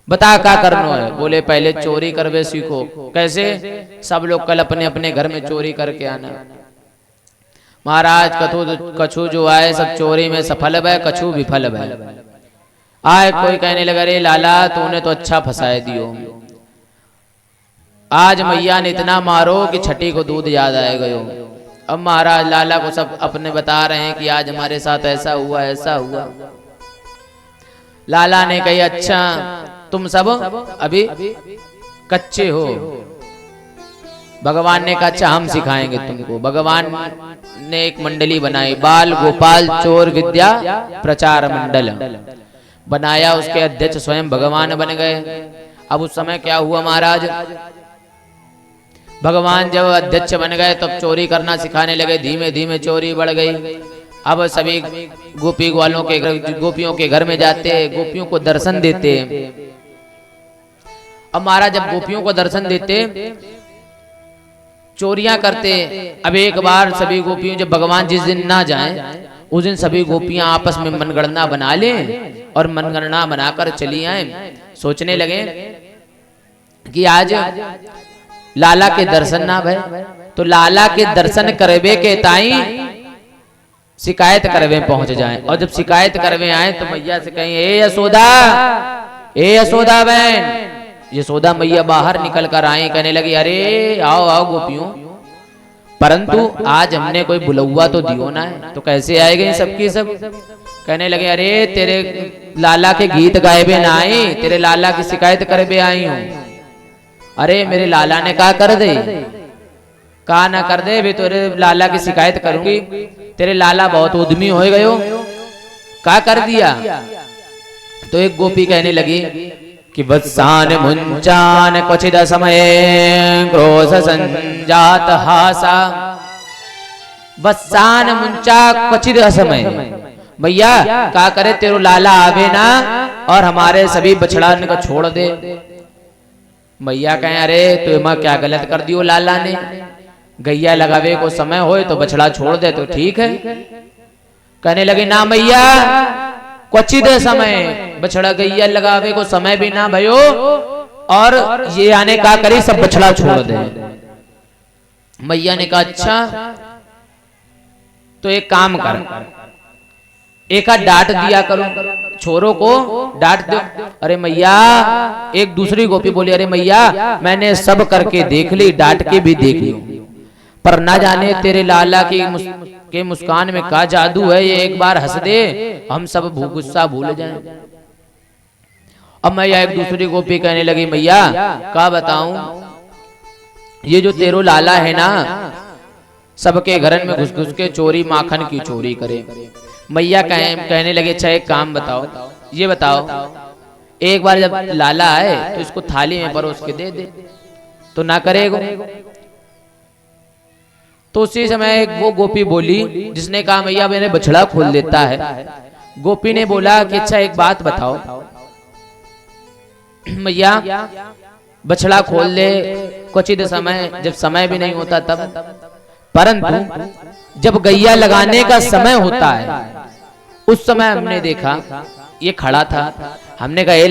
बता क्या करनो है। बोले पहले चोरी करवे सीखो। कैसे? सब लोग कल अपने अपने घर में चोरी करके आना। महाराज कछु जो आए सब चोरी में सफल भय, कछु विफल भय। आए कोई कहने लगा, रे लाला तूने तो अच्छा फंसाए दियो, आज मैया ने इतना मारो कि छठी को दूध याद आए गयो। अब महाराज लाला को सब अपने बता रहे हैं कि आज हमारे साथ ऐसा हुआ ऐसा हुआ। लाला ने कही, अच्छा तुम सब अभी कच्चे हो। भगवान ने कहा, अच्छा हम सिखाएंगे तुमको। भगवान ने एक मंडली बनाई, बाल गोपाल चोर विद्या प्रचार मंडल बनाया। उसके अध्यक्ष स्वयं भगवान बन गए। अब उस समय क्या हुआ महाराज, भगवान जब अध्यक्ष बन गए तब चोरी करना सिखाने लगे। धीमे धीमे चोरी बढ़ गई। अब सभी गोपी ग्वालों के गोपियों के घर में जाते, गोपियों को दर्शन देते। अब महाराज जब गोपियों को दर्शन देते, चोरियां करते। अब एक बार सभी गोपियों, जब भगवान जिस दिन ना जाएं उस दिन सभी गोपियां आपस में मनगणना बना लें और मनगणना बनाकर चली आए। सोचने लगे कि आज लाला के दर्शन ना भय, तो लाला के दर्शन करवे के ताई शिकायत करवे पहुंच जाएं। और जब शिकायत करवे आए तो मैया से कहें, ए यशोदा बहन। यशोदा मैया बाहर निकल कर आई, कहने लगी, अरे आओ आओ गोपियों, परंतु आज हमने कोई बुलौआ तो दियो ना है, तो कैसे आए गए सबकी सब। कहने लगे, अरे तेरे लाला के गीत गाए भी ना आई, तेरे लाला की शिकायत करे भी आई हूं। अरे मेरे लाला ने कहा कर दे, कहा ना कर दे, भी तेरे लाला की शिकायत करूंगी। तेरे लाला बहुत उद्यमी हो गयो, क्या कर दिया। तो एक गोपी कहने लगी कि वत्सान मुंचान क्वचिद समय क्रोध संजात हासा। वत्सान मुंचा क्वचिद समय, भैया क्या करे, तेरो लाला आवे ना और हमारे सभी बछड़ान को छोड़ दे। मैया कहें, अरे तुम्हें क्या गलत कर दियो लाला ने, गैया लगावे को समय होए तो बछड़ा छोड़ दे तो ठीक है। कहने लगे, ना मैया क्वचिद समय, बछड़ा गैया लगावे को समय भी ना भयो, और ये आने का करे सब बछड़ा छोड़ दे। मैया ने कहा, अच्छा तो एक काम कर, एक हाथ डांट दिया करो, छोरों को डांट दो। अरे मैया, एक दूसरी गोपी बोली, अरे मैया मैंने सब करके देख ली, डांट के भी देख ली, पर ना जाने तेरे लाला के मुस्कान में क्या जादू है, ये एक बार हंस दे हम सब गुस्सा भूल जाएं। अब मैया एक दूसरी गोपी कहने लगी, मैया क्या बताऊं, ये जो तेरो लाला है ना, सबके घर में घुस घुस के चोरी माखन की चोरी करे। मैया कहने लगे, अच्छा एक काम बताओ, ये बताओ, एक बार जब लाला आए तो इसको थाली में परोस के दे दे, तो ना करेगा। तो उसी समय एक वो गोपी बोली जिसने कहा, मैया मैंने बछड़ा खोल देता है। गोपी ने बोला कि अच्छा एक बात बताओ मैया, बछड़ा खोल ले क्वचित समय, जब समय भी नहीं होता तब, परंतु जब गैया लगाने का समय होता है उस समय हमने देखा ये खड़ा था, हमने कहा, ए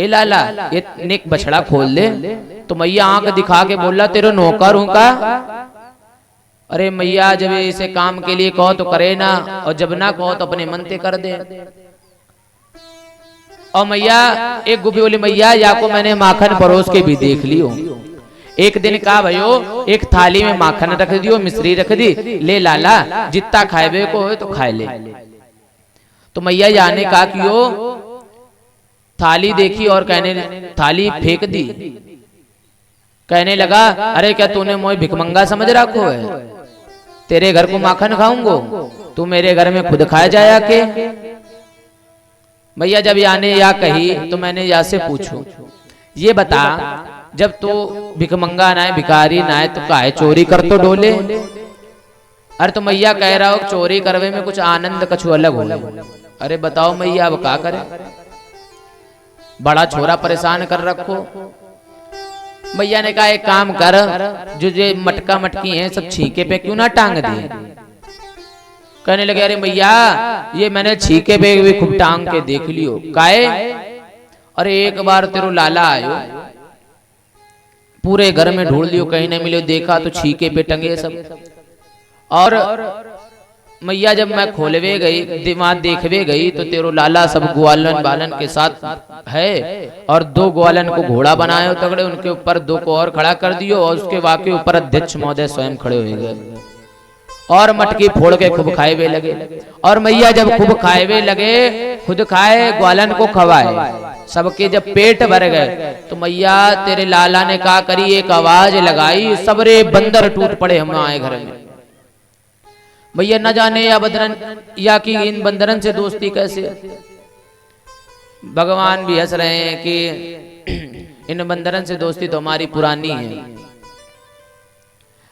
लाला ये बछड़ा खोल दे। तो मैया आंख दिखा के बोला, तेरे नौकर हूं का। अरे मैया जब इसे काम के लिए कहो तो करे ना, और जब ना कहो तो अपने मन से कर दे। और मैया एक गोपी बोली, मैया या को मैंने माखन परोस के भी देख लियो। एक दिन कहा, भयो एक थाली में माखन रख दियो, मिश्री रख दी, ले लाला जितना खाए को हो तो खाए ले। तो मैया जाने का क्यों, थाली देखी और थाली फेंक दी। कहने लगा, अरे क्या तूने मोए भिखमंगा समझ रखो है, तेरे घर को माखन खाऊंगो, तू मेरे घर में खुद खाए जाया के। मैया जब याने या कही तो मैंने या से पूछू, ये बता जब तू भिखमंगा ना है, भिखारी ना है, तो काहे चोरी कर तो डोले। अरे तो मैया कह रहा हो चोरी करवे में कुछ आनंद कछु अलग हो। अरे बताओ मैया अब क्या करे, बड़ा छोरा परेशान कर रखो। मैया ने कहा, एक काम कर, जो ये मटका मटकी हैं सब छीके पे क्यों ना टांग दिए। कहने लगे, अरे मैया ये मैंने छीके पे भी खूब टांग के देख लियो, काहे। अरे एक बार तेरो लाला आयो, पूरे घर में ढूंढ लियो, कहीं नहीं मिलो, देखा तो छीके पे टंगे सब। और मैया जब मैं खोलवे गई, दिमाग देखवे गई, तो तेरो लाला सब ग्वालन बालन के साथ है, और 2 ग्वालन को घोड़ा बनाए तगड़े, उनके ऊपर 2 को और खड़ा कर दियो, और उसके वाके ऊपर अध्यक्ष महोदय स्वयं खड़े हो गए, और मटकी फोड़ के खूब खाएवे लगे। और मैया जब खूब खाएवे लगे, खुद खाए, ग्वालन को खवाए, सबके जब पेट भर गए, तो मैया तेरे लाला ने क्या करी, एक आवाज लगाई, सबरे बंदर टूट पड़े हम आए घर में। भैया न जाने या बंदरन या कि इन बंदरन से दोस्ती कैसे, भगवान भी हंस रहे हैं कि इन बंदरन से दोस्ती तो हमारी पुरानी है।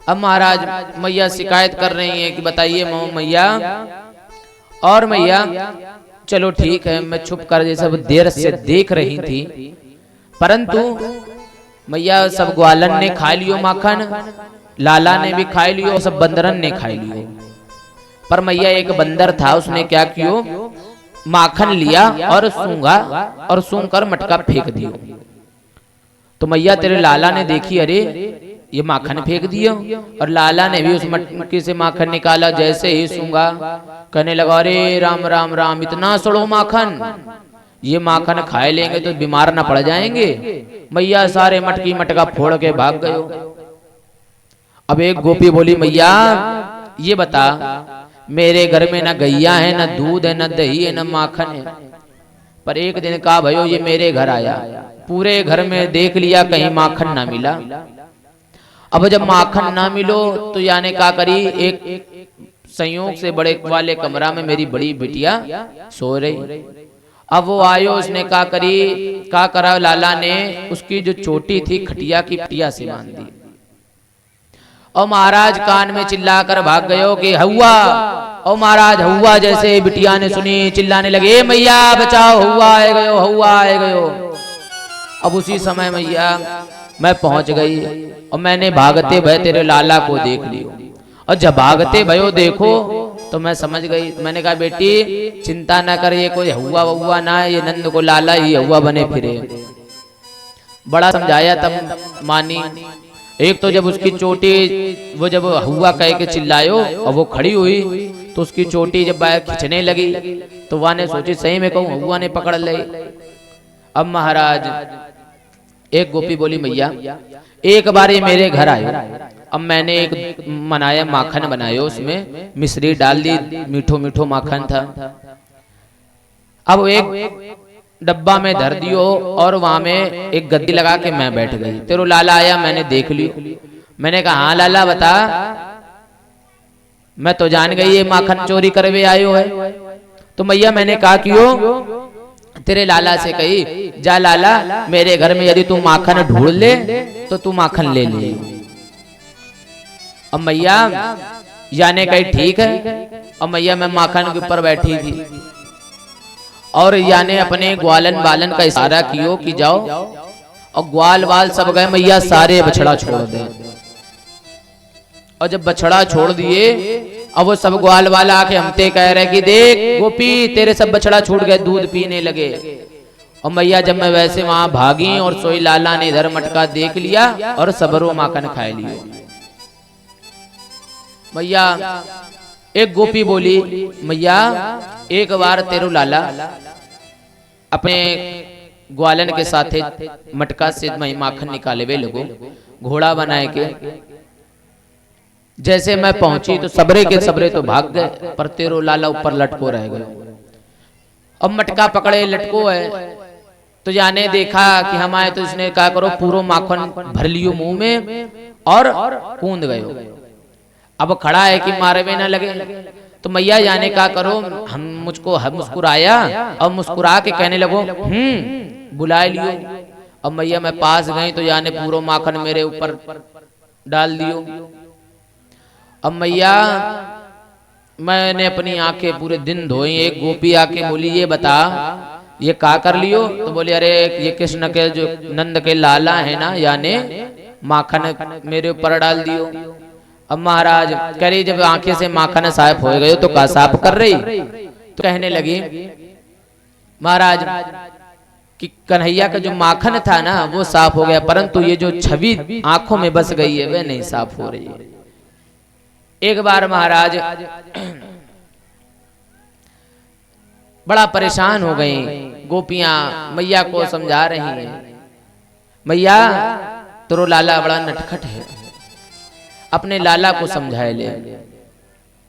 अब महाराज मैया शिकायत कर रही हैं कि बताइए मैया, और मैया चलो ठीक है, मैं छुप कर जैसे देर से देख रही थी, परंतु मैया सब ग्वालन ने खा लियो माखन, लाला ने भी खा लियो, सब बंदरन ने खा लियो। पर मैया एक बंदर था, उसने क्या कियो, माखन लिया और सूंघा, और सूंघ कर मटका फेंक दियो। तो मैया तेरे लाला ने देखी, अरे ये माखन फेंक दियो, और लाला ने भी उस मटके से माखन निकाला, जैसे ही सूंघा कहने लगा, अरे राम राम राम, इतना सड़ो माखन, ये माखन खाए लेंगे तो बीमार ना पड़ जाएंगे। मैया सारे मटकी मटका फोड़ के भाग गयो। अब एक गोपी बोली, मैया ये बता, मेरे घर में ना गैया है, ना दूध है, ना दही है, ना माखन है, पर एक दिन का भयो ये मेरे घर आया, पूरे घर में देख लिया, कहीं माखन ना मिला। अब जब माखन ना मिलो तो याने का करी, एक संयोग से बड़े वाले कमरा में मेरी बड़ी बिटिया सो रही। अब वो आयो, उसने का करी, का करा, लाला ने उसकी जो चोटी थी खटिया की पटिया से बांध दी, और महाराज कान में चिल्लाकर भाग गयो कि हवा। और महाराज हवा जैसे बिटिया ने सुनी, चिल्लाने लगे, मैया बचाओ, हवा आए गयो, हवा आए गयो। अब उसी समय मैया मैं पहुंच गई, और मैंने भागते भय तेरे लाला को देख लियो, और जब भागते भयो देखो तो मैं समझ गई। मैंने कहा, बेटी चिंता ना कर, ये कोई हवा वहुआ ना है, ये नंद को लाला ही हवा बने फिरे। बड़ा समझाया तब मानी। एक तो जब उसकी चोटी, वो जब हुआ कह के चिल्लायो और वो खड़ी हुई, तो उसकी चोटी जब खिंचने लगी, तो वह ने सोची सही में कहूँ हुआ ने पकड़ ले। अब महाराज एक गोपी बोली, मैया एक बार ये मेरे घर आयो, अब मैंने एक मनाया माखन बनायो, उसमें मिश्री डाल दी, मीठो मीठो माखन था। अब एक डब्बा में धर दियो, और वहां में एक गद्दी लगा के मैं बैठ गई। तेरो लाला आया, मैंने देख लियो। मैंने कहा, हाँ लाला बता, मैं तो जान गई ये माखन चोरी करवे आयो है। तो मैया मैंने कहा क्यों, तेरे लाला से कही, जा लाला मेरे घर में यदि तू माखन ढूंढ ले तो तू माखन ले ले। अब मैया याने कही ठीक है। और मैया मैं माखन के ऊपर बैठी थी, और याने अपने ग्वालन बालन का इशारा कियो कि जाओ, और ग्वाल वाल सब गए, मैया सारे बछड़ा छोड़ दे। और जब बछड़ा छोड़ दिए, अब वो सब ग्वाल वाला आके हमते कह रहे कि देख गोपी तेरे सब बछड़ा छूट गए, दूध पीने लगे। और मैया जब मैं वैसे वहां भागी, और सोई लाला ने इधर मटका देख लिया और सबरो माखन खाए लिए। मैया एक गोपी बोली, मैया एक बार तेरो लाला अपने ग्वालन के साथ मटका से माखन निकाले वे लोगों, घोड़ा बनाए के। जैसे मैं पहुंची तो सबरे के सबरे तो भाग गए, पर तेरो लाला ऊपर लटको रह गए। अब मटका पकड़े लटको है, तो जाने देखा कि हम आए, तो इसने कहा करो पूरा माखन भर लियो मुंह में और कूद गयो। अब खड़ा है कि मारे में ना लगे। तो मैया जाने का करो, हम मुस्कुराया और मुस्कुरा के कहने लगो बुला लियो। अब मैया मैं पास गई तो जाने पूरा माखन मेरे ऊपर डाल दियो। अब मैया मैंने अपनी आंखें पूरे दिन धोई। एक गोपी आके बोली, ये बता ये का कर लियो? तो बोली अरे ये कृष्ण के जो नंद के लाला है ना, यानी माखन मेरे ऊपर डाल दियो। अब महाराज कह रही जब आंखें से माखन साफ हो गए तो का साफ कर रही? तो कहने लगी महाराज कि कन्हैया का जो माखन था ना वो साफ हो गया, परंतु ये जो छवि आंखों में बस गई है वह नहीं साफ हो रही है। एक बार महाराज बड़ा परेशान हो गई, गोपियां मैया को समझा रही हैं, मैया तेरो लाला बड़ा नटखट है, अपने लाला को समझाए ले।